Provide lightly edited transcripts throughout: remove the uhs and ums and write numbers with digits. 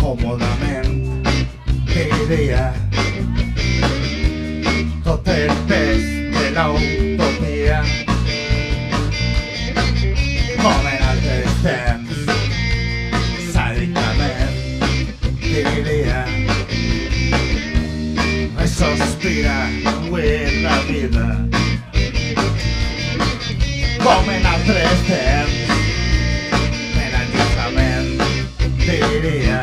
Còmodament diria tot el pes de l'utopia, com en altres temps, sàdicament diria es sospira avui la vida, com en altres temps, melancòlicament diria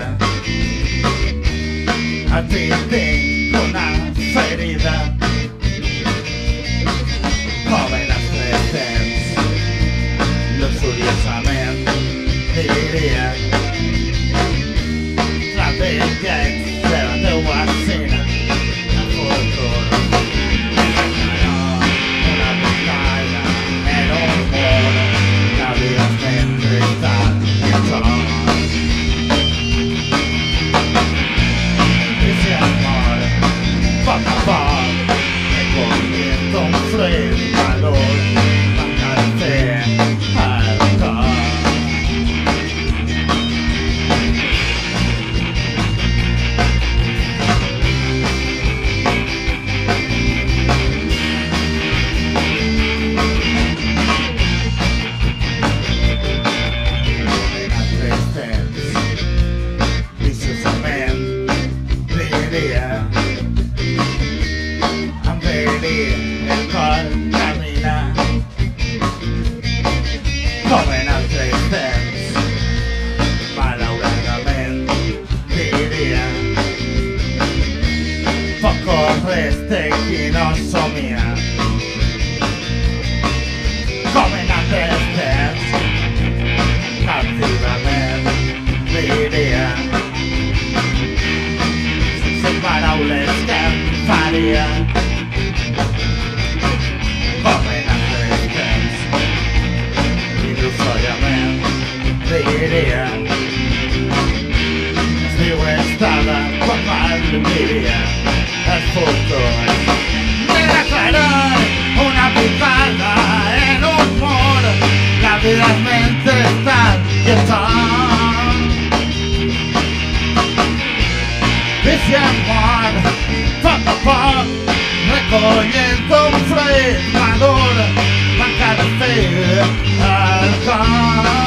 a ti tinc una ferida, com en altres temps, luxuriosament diria la bellesa de la teua cena, el futur una pantalla en un món, la vida és mentrestant i el sol. Poc a poc, recogiendo un fred valor, manca de fe al cor. En altres temps, viciosament, diria el cor camina, com en altres temps, malauradament diria poc o res de qui no somia, com en altres temps, captivament diria sense paraules que em faria, com en altres temps, il·lusòriament diria es diu estada quan mal viria el futur negra claror, una picada en un mur, la vida és mentrestant i el sol vici en món, poc a poc recogiendo un fred maduro, manca de fe al cor.